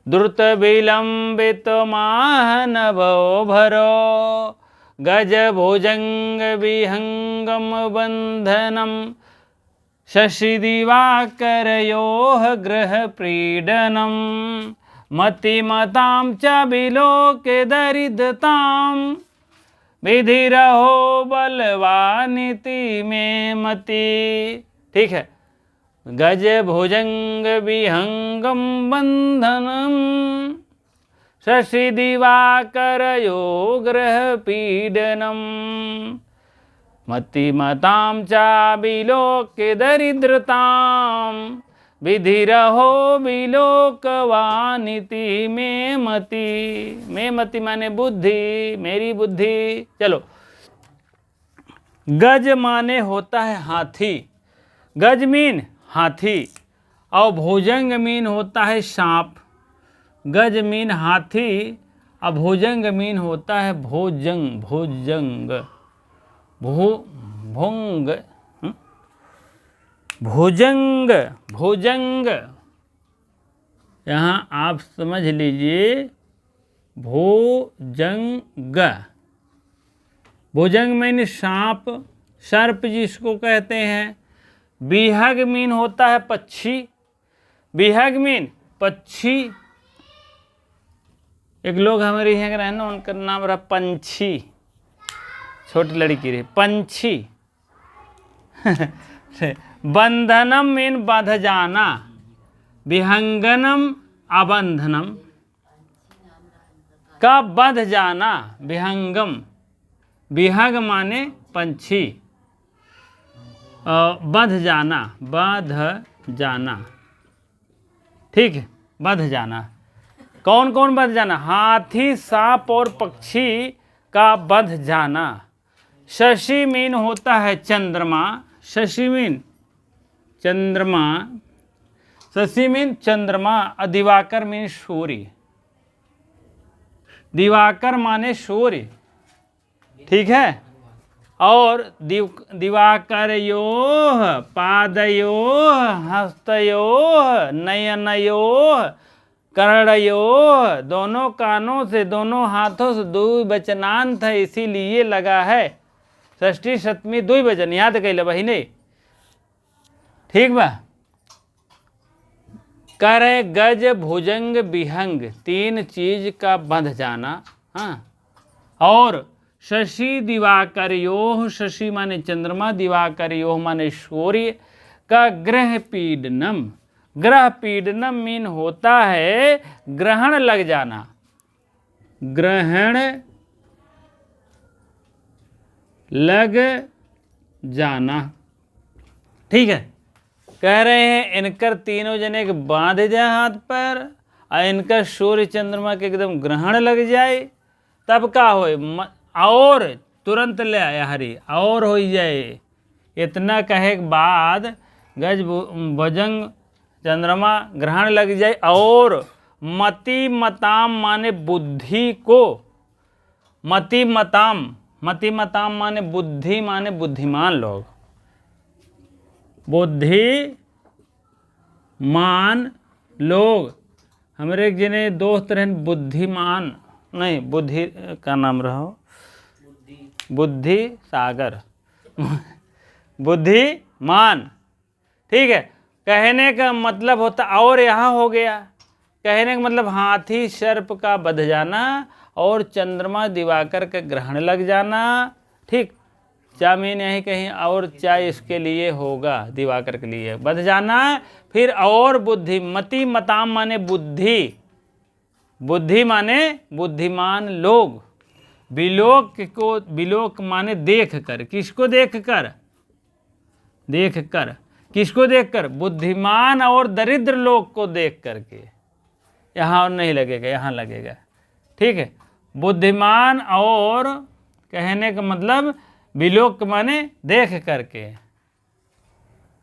द्रुत विलंबित माह नभो भरो, गज भुजंग विहंगम बंधनम, शशि दिवाकरयोः गृह प्रीडनम, मतिमतां च विलोके दरिद्रतां, विधिरहो बलवानिति में मति। ठीक है, गज भुजंग विहंगम बंधनम, शशि दिवाकरयो गृह पीडनम, मतिमतां च विलोके दरिद्रतां, विधिरहो विलोकवानिति में मति। में मति माने बुद्धि, मेरी बुद्धि। चलो, गज माने होता है हाथी, गज मीन हाथी, और भुजंग मीन होता है सांप। गज मीन हाथी और भुजंग मीन होता है भोजंग, भुजंग। यहाँ आप समझ लीजिए, भुजंग। भुजंग मीन सांप, सर्प जिसको कहते हैं। बिहग मीन होता है पक्षी, बिहग मीन पक्षी। एक लोग हमारे यहाँ रहे ना, उनका नाम रहा पंछी, छोटी लड़की रही पंछी। बंधनम मीन बांध जाना, विहंगनम अबंधनम का बंध जाना, विहंगम। विहंग माने पंछी, बंध जाना, ठीक है, बंध जाना। कौन कौन बंध जाना? हाथी, सांप और पक्षी का बंध जाना। शशि मीन होता है चंद्रमा, शशि मीन चंद्रमा, शशि मीन चंद्रमा। और दिवाकर मीन सूर्य, दिवाकर माने सूर्य, ठीक है। और दिवाकरयोः पादयोः हस्तयोः नयनयोः कर्णयोः, दोनों कानों से, दोनों हाथों से द्विवचनांत है, इसीलिए लगा है षष्ठी सप्तमी द्विवचन। याद कैले बहिने, ठीक बा। कह रहे गज भुजंग विहंग, तीन चीज का बंध जाना। हाँ, और शशि दिवाकर योह, शशि माने चंद्रमा, दिवाकर योह माने सूर्य का ग्रह पीडनम। ग्रह पीडनम मीन होता है ग्रहण लग जाना, ग्रहण लग जाना। ठीक है, कह रहे हैं इनकर तीनों जने के बांध जाए हाथ पर, और इनका सूर्य चंद्रमा के एकदम ग्रहण लग जाए, तब का होए और तुरंत ले आया हरी और हो जाए। इतना कहे के बाद गज भुजंग चंद्रमा ग्रहण लग जाए, और मति मताम माने बुद्धि को, मति मताम, मति मताम माने बुद्धि, माने बुद्धिमान लोग, बुद्धिमान लोग। हमारे एक जने दोस्त रहे बुद्धिमान, नहीं बुद्धि का नाम रहो, बुद्धि सागर बुद्धिमान। ठीक है, कहने का मतलब होता, और यहाँ हो गया कहने का मतलब हाथी सर्प का बध जाना और चंद्रमा दिवाकर का ग्रहण लग जाना। ठीक, चा मीन यही कहीं और चा इसके लिए होगा, दिवाकर के लिए बध जाना। फिर और बुद्धि, मति मताम माने बुद्धि, बुद्धि माने बुद्धिमान लोग। विलोक को, विलोक माने देख कर, किसको देख कर, देख कर, किसको देख कर, बुद्धिमान और दरिद्र लोग को देख करके। यहाँ और नहीं लगेगा, यहाँ लगेगा। ठीक है, बुद्धिमान और कहने का मतलब विलोक माने देख करके,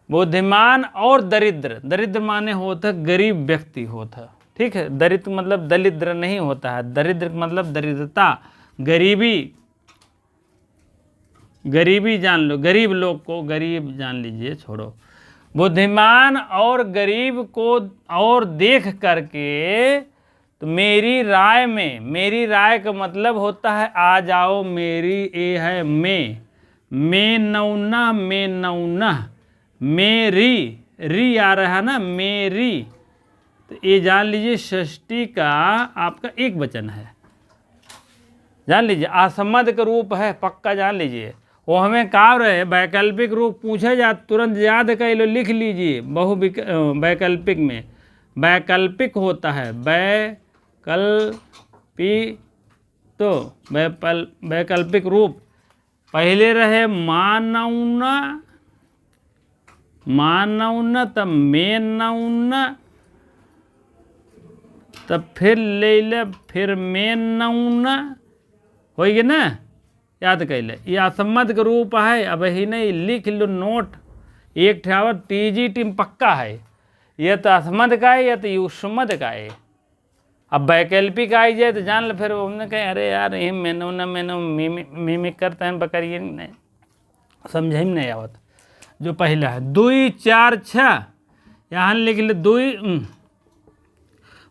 बुद्धिमान और दरिद्र, दरिद्र माने होता गरीब व्यक्ति होता। ठीक है, दरिद्र मतलब दरिद्र नहीं होता है, दरिद्र मतलब दरिद्रता, गरीबी, गरीबी जान लो, गरीब लोग को गरीब जान लीजिए, छोड़ो। बुद्धिमान और गरीब को और देख करके, तो मेरी राय में, मेरी राय का मतलब होता है आ जाओ मेरी, ये है मैं नौना, मैं नौना, मेरी, री आ रहा है ना, मेरी, तो ये जान लीजिए षष्ठी का आपका एक वचन है, जान लीजिए। असमद का रूप है, पक्का जान लीजिए। वो हमें काव्य है, वैकल्पिक रूप पूछे जा तुरंत याद कर लो, लिख लीजिए। वैकल्पिक में वैकल्पिक होता है, तो वैकल्पिक रूप पहले रहे मानौना, मानौना, तब मैं नौना, तब फिर ले ले, फिर मैं नौना, हो गया ना, याद कर ले। ये असम्मत का रूप है, अब ही नहीं लिख लो नोट, एक ठेवर टीजी टीम पक्का है। यह तो असमत का है, या तो युष्मत का है। अब वैकल्पिक आई जाए तो जान लो, फिर हमने कहे अरे यार ये मैंने ना मिमिक करते हैं बकरिए, नहीं समझे ही नहीं आवत। जो पहला है 2 4 6, यहाँ लिख लो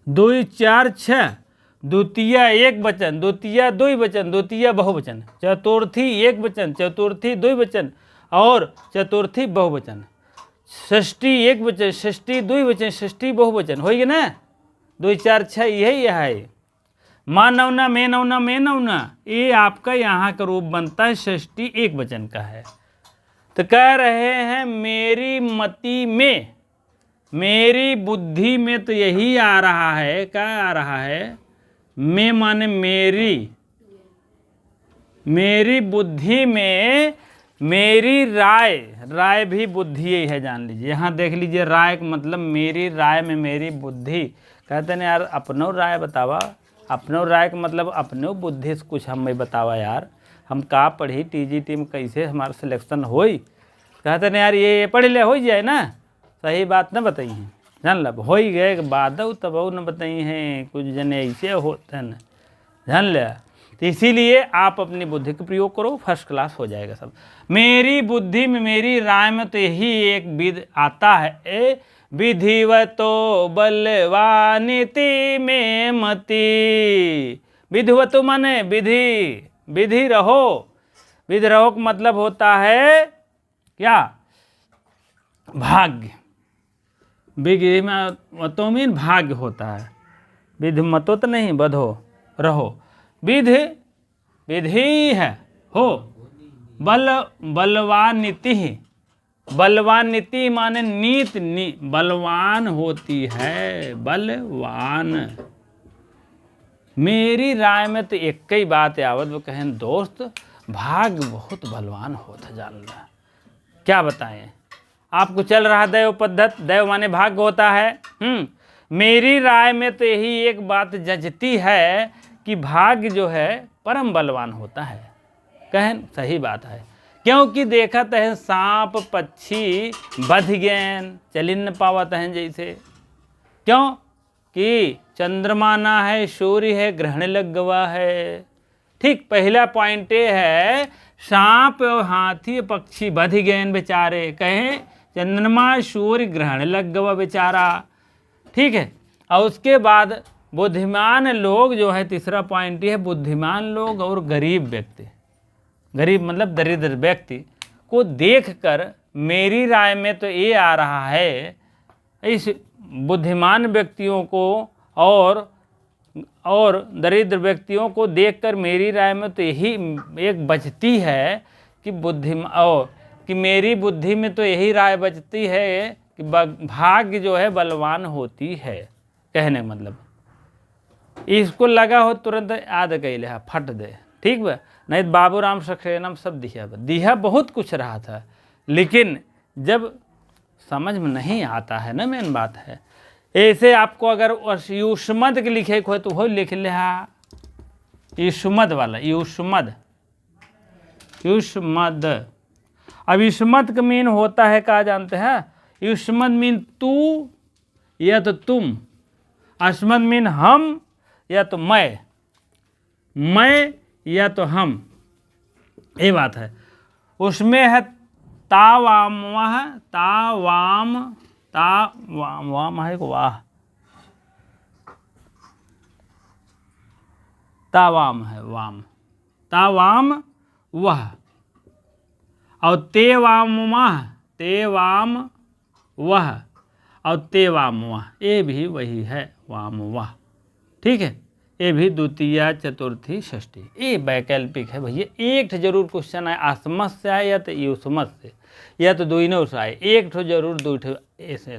2 4 6, द्वितीय एक वचन, द्वितीय दो वचन, द्वितीय बहुवचन, चतुर्थी एक वचन, चतुर्थी दो वचन, और चतुर्थी बहुवचन, षष्ठी एक वचन, षष्ठी दो वचन, षष्ठी बहुवचन, हो गया ना। 2 4 6 यही है। माँ नौना, मैं नौना, मैं नौना, ये आपका यहाँ का रूप बनता है, षष्ठी एक वचन का है। तो कह रहे हैं मेरी मति में, मेरी बुद्धि में, तो यही आ रहा है, क्या आ रहा है, मैं माने मेरी, मेरी बुद्धि में, मेरी राय, राय भी बुद्धि ही है, जान लीजिए। यहाँ देख लीजिए, राय का मतलब मेरी राय में मेरी बुद्धि। कहते हैं यार अपनो राय बतावा, अपनो राय का मतलब अपनो बुद्धि से कुछ हमें बतावा यार, हम का पढ़ी टीजी टीम कैसे हमारा सिलेक्शन होई। कहते हैं यार ये पढ़ ले हो जाए ना, सही बात न बताई हैं, जान लब हो ही गए बाद तब न बताई हैं, कुछ जने ऐसे होते हैं, जान ले। तो इसीलिए आप अपनी बुद्धि का प्रयोग करो, फर्स्ट क्लास हो जाएगा सब। मेरी बुद्धि में, मेरी राय में, तो यही एक विध आता है, ए विधिवतो बलवानिति में मति। विधिवतो माने विधि, विधि रहो, विधि रहो का मतलब होता है क्या, भाग्य, विधिमतो मीन भाग्य होता है, विधिमतो तो नहीं, बधो रहो, विधि विधि है हो, बलवान नीति, बलवान नीति माने नीत बलवान होती है, बलवान। मेरी राय में तो एक ही बात आवत वो कहें दोस्त, भाग्य बहुत बलवान होता जान रहा। क्या बताएं आपको, चल रहा दैव पद्धत, दैव माने भाग्य होता है। मेरी राय में तो यही एक बात जचती है कि भाग्य जो है परम बलवान होता है। कहें सही बात है, क्योंकि देखत है सांप पक्षी बध गए, चल न पावत हैं जैसे, क्यों कि चंद्रमा ना है, सूर्य है, ग्रहण लग गवा है। ठीक, पहला पॉइंट ये है, सांप और हाथी पक्षी बध गए बेचारे, कहें चंद्रमा सूर्य ग्रहण लग गवा बेचारा। ठीक है, और उसके बाद बुद्धिमान लोग जो है, तीसरा पॉइंट ये है, बुद्धिमान लोग और गरीब व्यक्ति, गरीब मतलब दरिद्र व्यक्ति को देखकर मेरी राय में तो ये आ रहा है, इस बुद्धिमान व्यक्तियों को और दरिद्र व्यक्तियों को देखकर मेरी राय में तो यही एक बचती है कि मेरी बुद्धि में तो यही राय बचती है कि भाग्य जो है बलवान होती है। कहने का मतलब इसको लगा हो तुरंत याद कैले फट दे, ठीक बा, नहीं तो बाबूराम सक्सेना सब दिया बहुत कुछ रहा था, लेकिन जब समझ में नहीं आता है ना, मेन बात है। ऐसे आपको अगर युष्मद के लिखे को है तो वो लिख ले, युष्मद वाला, युष्मद अब युष्मद का मीन होता है, क्या जानते हैं? युष्मद मीन तू या तो तुम, अस्मद मीन हम या तो मैं या तो हम, ये बात है। उसमें है तावाम है वाह, तावाम है वाम, तावाम वह, और तेवाम वह, और तेवाम वह, ये भी वही है, वाम वह। ठीक है, ये भी द्वितीय चतुर्थी षष्ठी, ये वैकल्पिक है भैया। एक ठो जरूर क्वेश्चन है, आसमत से आए या तो युष्मत से, या तो दोनों से आए, एक ठो जरूर, दो ठो ऐसे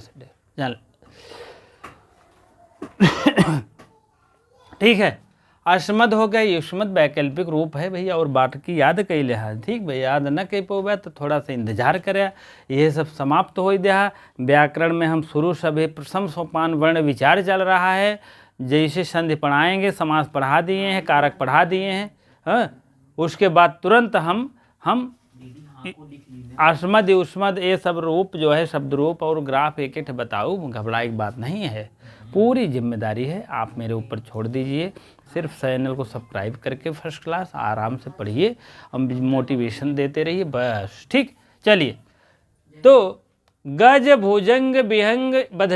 जान। ठीक है, अस्मद हो गया, युष्मत वैकल्पिक रूप है भैया, और बाकी याद कई लिहा। ठीक भैया, याद न कह पाओ तो थोड़ा सा इंतजार करे, ये सब समाप्त हो दिया। व्याकरण में हम शुरू सभी प्रथम सोपान वर्ण विचार चल रहा है, जैसे संधि पढ़ाएंगे, समास पढ़ा दिए हैं, कारक पढ़ा दिए हैं। हाँ, उसके बाद तुरंत हम अस्मद युष्मद ये सब रूप जो है, शब्द रूप और ग्राफ एक एक बताऊँ, घबराए की बात नहीं है, पूरी जिम्मेदारी है, आप मेरे ऊपर छोड़ दीजिए। सिर्फ चैनल को सब्सक्राइब करके फर्स्ट क्लास आराम से पढ़िए, हम मोटिवेशन देते रहिए बस। ठीक, चलिए, तो गज भुजंग विहंग बध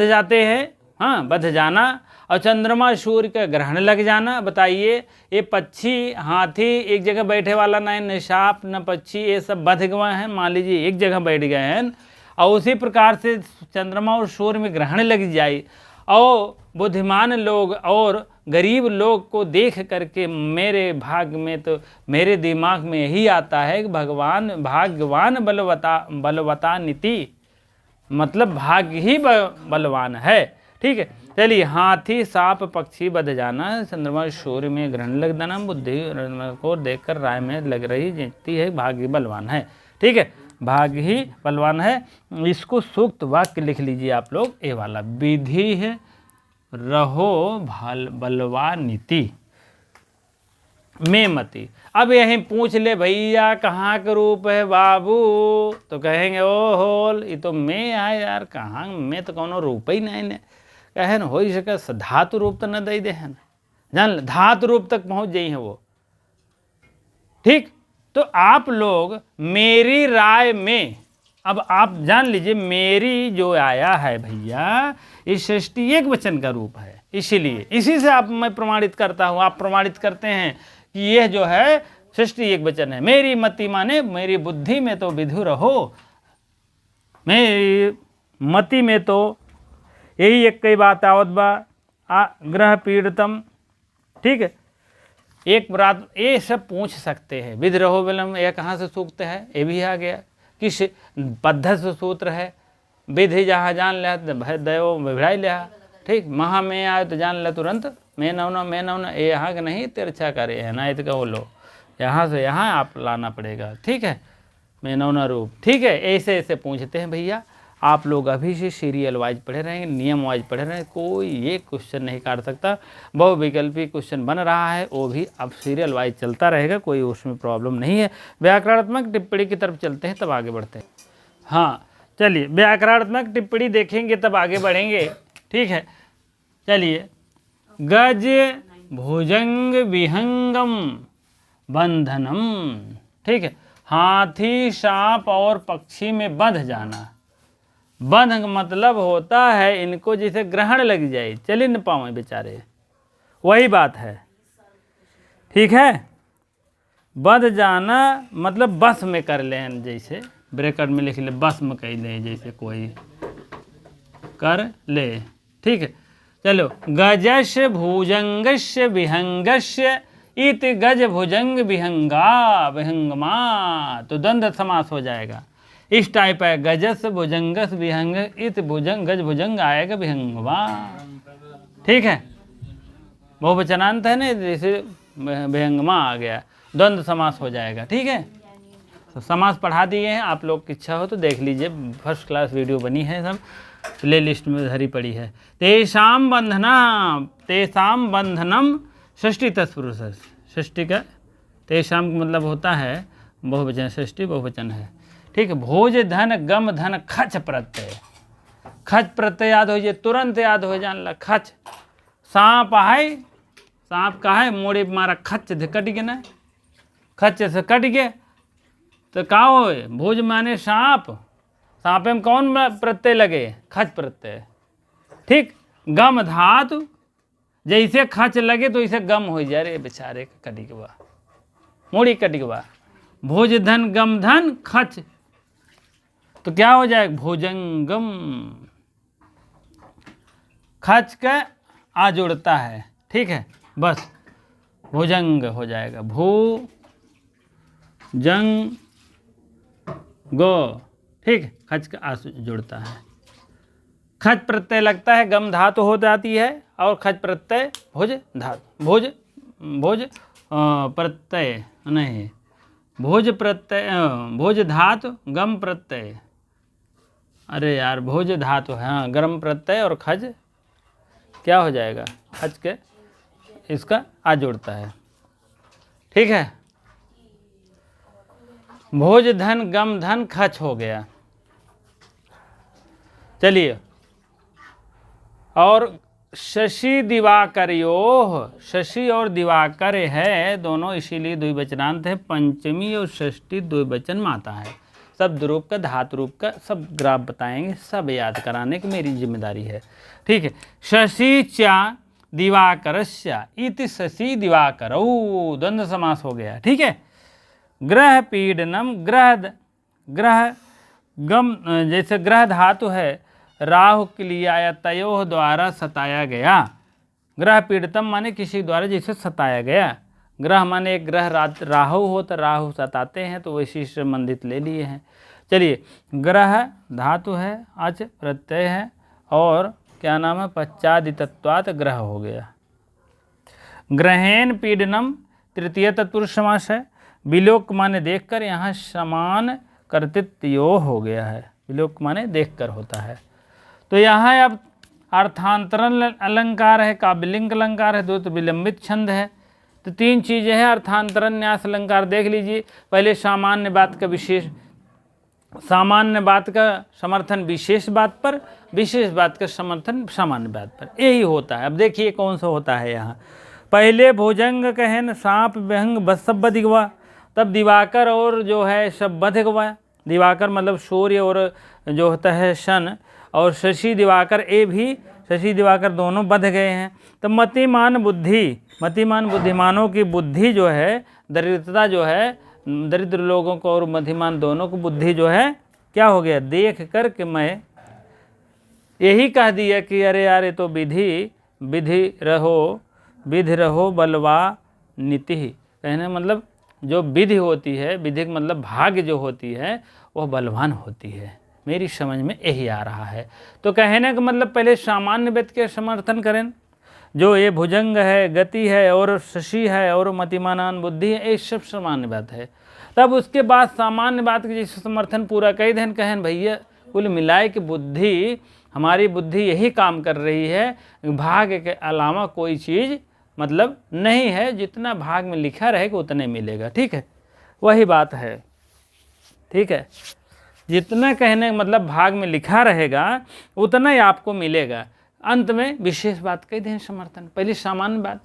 जाते हैं, हाँ, बध जाना, और चंद्रमा सूर्य का ग्रहण लग जाना। बताइए, ये पक्षी हाथी एक जगह बैठे वाला नहीं, न सांप न पक्षी, ये सब बध गए हैं, मान लीजिए एक जगह बैठ गए हैं, और उसी प्रकार से चंद्रमा और सूर्य में ग्रहण लग जाए, और बुद्धिमान लोग और गरीब लोग को देख करके मेरे भाग्य में तो मेरे दिमाग में यही आता है कि भाग्यवान बलवता नीति, मतलब भाग्य ही बलवान है। ठीक है, चलिए, हाथी सांप पक्षी बध जाना, चंद्रमा सूर्य में ग्रहण लग जाना, बुद्धि को देखकर राय में लग रही जीतती है, भाग्य बलवान है। ठीक है, भाग्य ही बलवान है। इसको सूक्त वाक्य लिख लीजिए आप लोग, ये वाला, विधि है रहो बलवान नीति में मति। अब यहीं पूछ ले भैया कहाँ का रूप है बाबू, तो कहेंगे ओ होल, ये तो मैं है यार, कहाँ मैं तो कोनो रूप ही नहीं ने, कहे न हो सके धातु रूप तो न दे दे है, जान धातु रूप तक पहुँच जाई है वो। ठीक, तो आप लोग मेरी राय में, अब आप जान लीजिए, मेरी जो आया है भैया, ये षष्ठी एक वचन का रूप है, इसीलिए इसी से आप मैं प्रमाणित करता हूँ, आप प्रमाणित करते हैं कि यह जो है षष्ठी एक वचन है। मेरी मति माने मेरी बुद्धि में तो विधु रहो, मैं मति में तो यही एक कई बात आवत बा ग्रह पीड़ितम। ठीक है, एक बात ये सब पूछ सकते हैं। विद्रोह विलम यह कहाँ से सूक्त है, ये भी आ गया। किस पद्धति से सूत्र है, विधि जहाँ जान लिया भय दयो विभ्राई लिया। ठीक, महा में आए तो जान लिया तुरंत, मैं नौना ये यहाँ के नहीं तिरछा करे है ना, इतका बोलो यहाँ से यहाँ आप लाना पड़ेगा। ठीक है, मैं नौना रूप। ठीक है, ऐसे ऐसे पूछते हैं भैया। आप लोग अभी से सीरियल वाइज पढ़े रहेंगे, नियम वाइज पढ़े रहेंगे, कोई ये क्वेश्चन नहीं काट सकता। बहुविकल्पी क्वेश्चन बन रहा है, वो भी अब सीरियल वाइज चलता रहेगा, कोई उसमें प्रॉब्लम नहीं है। व्याकरणात्मक टिप्पणी की तरफ चलते हैं, तब आगे बढ़ते हैं। हाँ चलिए, व्याकरणात्मक टिप्पणी देखेंगे तब आगे बढ़ेंगे। ठीक है, चलिए। गज भुजंग विहंगम बंधनम। ठीक है, हाथी, सांप और पक्षी में बंध जाना। बंध मतलब होता है इनको जैसे ग्रहण लग जाए, चल ही न पावे बेचारे, वही बात है। ठीक है, बंध जाना मतलब बस में कर लें, जैसे ब्रैकेट में लिख ले बस में कह ले, जैसे कोई कर ले। ठीक है, चलो। गजस्य भुजंगस्य विहंगस्य इत गज भुजंग विहंगा विहंगमा, तो द्वंद्व समास हो जाएगा। इस टाइप है, गजस भुजंगस विहंग इत भुजंग गज भुजंग आएगा विहंगवा। ठीक है, बहुवचनांत है ना, जैसे विहंगमा आ गया, द्वंद्व समास हो जाएगा। ठीक है, तो समास पढ़ा दिए हैं, आप लोग की इच्छा हो तो देख लीजिए, फर्स्ट क्लास वीडियो बनी है, सब प्ले लिस्ट में धरी पड़ी है। तेषाम बंधनम षष्ठी तत्पुरुष। षष्ठी का तेषाम का मतलब होता है बहुवचन, षष्ठी बहुवचन है। ठीक है, भोज धन गम धन खच प्रत्यय। खच प्रत्यय याद हो जाए, तुरंत याद हो जान ला, खच। सांप है, सांप का है मोड़े मारा खच से कट गया ना, खच से कट गया तो का हो, भोज माने सांप, सांप में कौन प्रत्यय लगे, खच प्रत्यय। ठीक, गम धातु, जैसे खच लगे तो इसे गम हो जाए, रे बेचारे कटी के बा, मोड़ी कटी के बा। भोज धन गम धन खच, तो क्या हो जाएगा, भुजंगम। खच का आ जुड़ता है। ठीक है, बस भुजंग हो जाएगा, भू जंग गो। ठीक, खच का आ जुड़ता है, खच प्रत्यय लगता है, गम धातु हो जाती है, और खच प्रत्यय भुज धातु, भुज प्रत्यय नहीं, भुज प्रत्यय, भुज धातु गम प्रत्यय, अरे यार भोज धातु है, हाँ, गर्म प्रत्यय और खज क्या हो जाएगा, खज के इसका आ जुड़ता है। ठीक है, भोज धन गम धन खच हो गया। चलिए, और शशि दिवाकरयोः, शशि और दिवाकर है दोनों, इसीलिए द्विवचनांत है। पंचमी और षष्ठी द्विवचन माता है। शब्द रूप का, धातु रूप का सब ग्राफ बताएंगे, सब याद कराने की मेरी जिम्मेदारी है। ठीक है, शशि चा दिवाकरस्य इति शशि दिवाकरौ, द्वंद्व समास हो गया। ठीक है, ग्रह पीडनम, ग्रह गम, जैसे ग्रह धातु है, राहु के लिए आया, तयोः द्वारा सताया गया। ग्रह पीड़ितम माने किसी द्वारा जैसे सताया गया। ग्रह माने एक ग्रह राहु हो तो राहु सताते हैं, तो वैसे संबंधित ले लिए हैं। चलिए, ग्रह धातु है, अच प्रत्यय है, और क्या नाम है, पश्चादितत्वात् ग्रह हो गया। ग्रहेन पीडनम तृतीय तत्पुरुष समास है। विलोक माने देखकर, यहाँ समान कर्तृत्व हो गया है, विलोक माने देखकर होता है। तो यहाँ अब अर्थांतरण अलंकार है, काव्यलिंग अलंकार है, दो तो विलंबित छंद है। तो तीन चीज़ें हैं, अर्थांतरण न्यास अलंकार देख लीजिए। पहले सामान्य बात का विशेष, सामान्य बात का समर्थन विशेष बात पर, विशेष बात का समर्थन सामान्य बात पर, यही होता है। अब देखिए कौन सा होता है यहाँ। पहले भुजंग कहन सांप विहंग बस सब बध गवा, तब दिवाकर और जो है सब बध गवा। दिवाकर मतलब सूर्य और जो होता है शन, और शशि दिवाकर ए भी, शशि दिवाकर दोनों बध गए हैं। तो मतिमान बुद्धि, मतिमान बुद्धिमानों की बुद्धि जो है, दरिद्रता जो है, दरिद्र लोगों को और मतिमान दोनों को बुद्धि जो है क्या हो गया, देख कर के मैं यही कह दिया कि अरे यार ये तो विधि रहो बलवा नीति। कहने मतलब जो विधि होती है, विधि का मतलब भाग्य जो होती है वह बलवान होती है। मेरी समझ में यही आ रहा है। तो कहने का मतलब पहले सामान्य व्यक्ति के समर्थन करें, जो ये भुजंग है, गति है और शशि है और मतिमानान बुद्धि है, ये सब सामान्य बात है। तब उसके बाद सामान्य बात के जैसे समर्थन पूरा कई दिन कहें भैया कुल मिलाए कि बुद्धि, हमारी बुद्धि यही काम कर रही है, भाग्य के अलावा कोई चीज़ मतलब नहीं है, जितना भाग में लिखा रहेगा उतने मिलेगा। ठीक है, वही बात है। ठीक है, जितना कहने मतलब भाग में लिखा रहेगा उतना ही आपको मिलेगा। अंत में विशेष बात कही दें समर्थन, पहले सामान्य बात।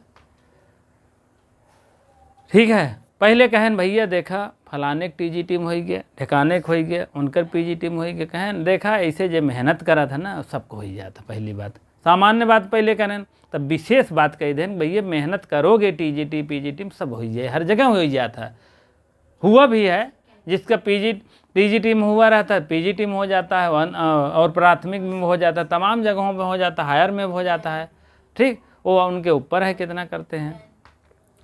ठीक है, पहले कहें भैया देखा फलाने के टीजी टीम हो गया, ठिकाने को हो गया, उनकर पीजी टीम हो गया, कहें देखा ऐसे जो मेहनत करा था ना सबको हो जाता। पहली बात सामान्य बात पहले करें, तब विशेष बात कही दें भैया मेहनत करोगे टीजीटी पीजी टीम सब हो जाए, हर जगह हो जाता। हुआ भी है, जिसका पीजी टीम हुआ रहता है पीजी टीम हो जाता है, और प्राथमिक में हो जाता है, तमाम जगहों में हो जाता है, हायर में हो जाता है। ठीक, वो उनके ऊपर है कितना करते हैं।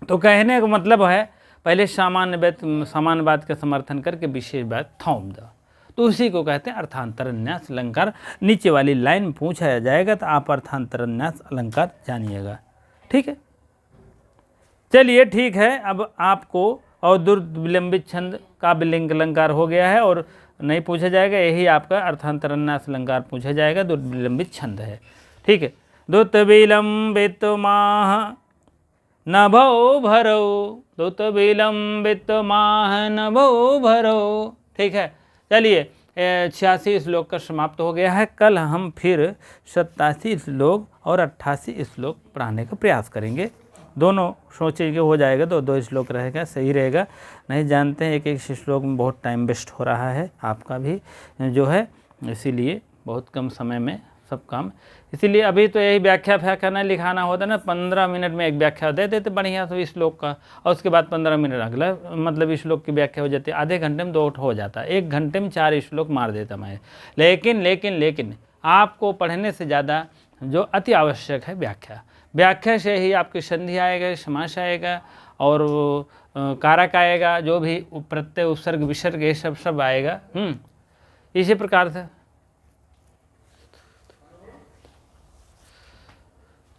तो कहने का मतलब है पहले सामान्य बात का समर्थन करके विशेष बात थोप दो, तो उसी को कहते हैं अर्थांतरन्यास अलंकार। नीचे वाली लाइन में पूछा जाएगा तो आप अर्थांतरन्यास अलंकार जानिएगा। ठीक है, चलिए ठीक है। अब आपको और दुर्विलंबित छंद का विलिंग अलंकार हो गया है और नहीं पूछा जाएगा, यही आपका अर्थांतरन्यास अलंकार पूछा जाएगा, दुर्विलंबित छंद है। ठीक है, दुत विलंबित माह नभो भरो, दुत विलंबित माह नभो भरो। ठीक है, चलिए 86 श्लोक का समाप्त हो गया है। कल हम फिर 87 श्लोक और 88 श्लोक पढ़ाने का प्रयास करेंगे। दोनों सोचेंगे हो जाएगा तो 2 श्लोक रहेगा, सही रहेगा। नहीं जानते हैं, एक श्लोक में बहुत टाइम वेस्ट हो रहा है आपका भी जो है, इसीलिए बहुत कम समय में सब काम। इसीलिए अभी तो यही व्याख्या नहीं लिखाना होता ना, 15 मिनट में एक व्याख्या दे देते बढ़िया तो इस श्लोक का, और उसके बाद 15 मिनट अगला मतलब इस श्लोक की व्याख्या हो जाती है। आधे घंटे में 2 हो जाता है, 1 घंटे में 4 श्लोक मार देता मैं। लेकिन आपको पढ़ने से ज़्यादा जो अति आवश्यक है व्याख्या से ही आपकी संधि आएगा, समास आएगा और कारक आएगा, जो भी प्रत्यय उपसर्ग विसर्ग ये सब आएगा। इसी प्रकार से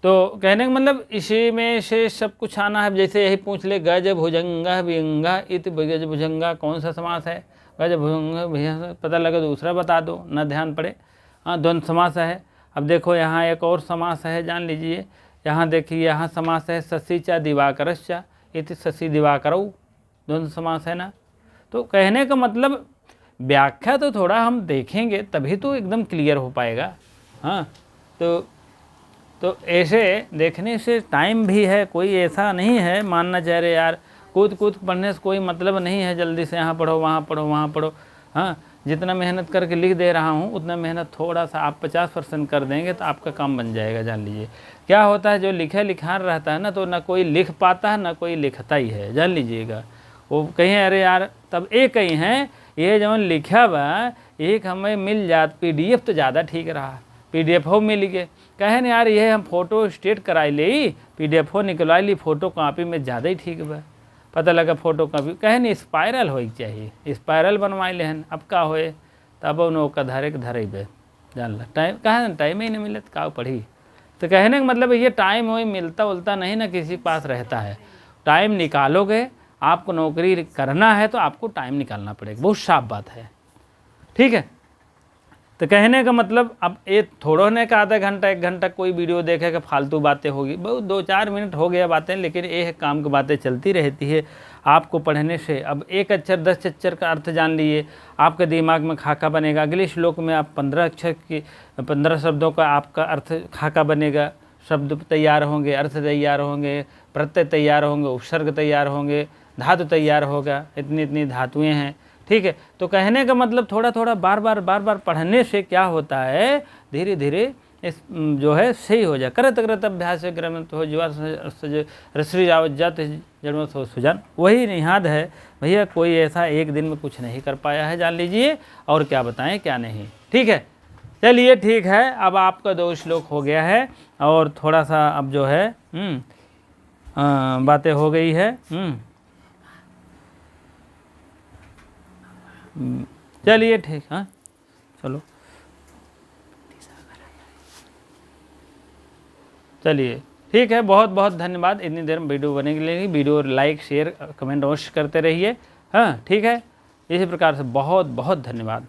तो कहने का मतलब इसी में से सब कुछ आना है। जैसे यही पूछ ले गज भुजंगा वियंगा इत गज भुजंगा कौन सा समास है, गज भुजंगा भैया पता लगे दूसरा बता दो, न ध्यान पड़े। द्वंद्व समास है। अब देखो यहाँ एक और समास है, जान लीजिए। यहाँ देखिए, यहाँ समास है शशि चा दिवाकरश्चा इति शशि दिवाकरौ, द्वंद्व समास है ना। तो कहने का मतलब व्याख्या तो थोड़ा हम देखेंगे तभी तो एकदम क्लियर हो पाएगा। हाँ, तो ऐसे देखने से टाइम भी है, कोई ऐसा नहीं है मानना चाह रहे यार कूद पढ़ने से कोई मतलब नहीं है, जल्दी से यहाँ पढ़ो वहाँ पढ़ो वहाँ पढ़ो। हाँ, जितना मेहनत करके लिख दे रहा हूँ उतना मेहनत थोड़ा सा आप 50% कर देंगे तो आपका काम बन जाएगा। जान लीजिए क्या होता है, जो लिखान रहता है ना तो ना कोई लिख पाता है ना कोई लिखता ही है, जान लीजिएगा। वो कहीं अरे यार तब एक ही हैं, ये जब लिखा बा एक हमें मिल जात PDF तो ज़्यादा ठीक रहा, PDF हो मिल गए। कहें यार ये हम फ़ोटो स्टेट कराई ली, PDF हो निकलवा ली, फ़ोटो कॉपी में ज़्यादा ही ठीक बा। पता लगा फ़ोटो कॉपी कहें स्पायरल हो चाहिए, स्पायरल बनवाई लेहन। अब का होए तब उनका धरे बे जान ला टाइम कहें टाइम ही नहीं मिले तो का पढ़ी। तो कहने का मतलब ये टाइम वही मिलता उलता नहीं ना किसी पास रहता है। टाइम निकालोगे, आपको नौकरी करना है तो आपको टाइम निकालना पड़ेगा, बहुत साफ बात है। ठीक है, तो कहने का मतलब अब ये थोड़ा ने का आधा घंटा 1 घंटा कोई वीडियो देखेगा फालतू बातें होगी, बहुत 2-4 मिनट हो गया बातें, लेकिन ये काम की बातें चलती रहती है आपको पढ़ने से। अब 1 अक्षर 10 अक्षर का अर्थ जान लिए, आपके दिमाग में खाका बनेगा। अगले श्लोक में आप 15 अक्षर की 15 शब्दों का आपका अर्थ खाका बनेगा, शब्द तैयार होंगे, अर्थ तैयार होंगे, प्रत्यय तैयार होंगे, उपसर्ग तैयार होंगे, धातु तैयार होगा, इतनी धातुएँ हैं। ठीक है, तो कहने का मतलब थोड़ा बार बार पढ़ने से क्या होता है, धीरे धीरे इस जो है सही हो जाए। करत करत अभ्यास ग्रमत हो जीवा रसरी जात जन्मत हो सुजान। वही निहाद है भैया, कोई ऐसा एक दिन में कुछ नहीं कर पाया है, जान लीजिए, और क्या बताएं क्या नहीं। ठीक है, चलिए ठीक है, अब आपका 2 श्लोक हो गया है और थोड़ा सा अब जो है बातें हो गई है। चलिए ठीक, हाँ चलो, चलिए ठीक है, बहुत बहुत धन्यवाद। इतनी देर में वीडियो बनेगी लेगी, वीडियो लाइक शेयर कमेंट अवश्य करते रहिए। हाँ ठीक है, इसी प्रकार से बहुत बहुत धन्यवाद।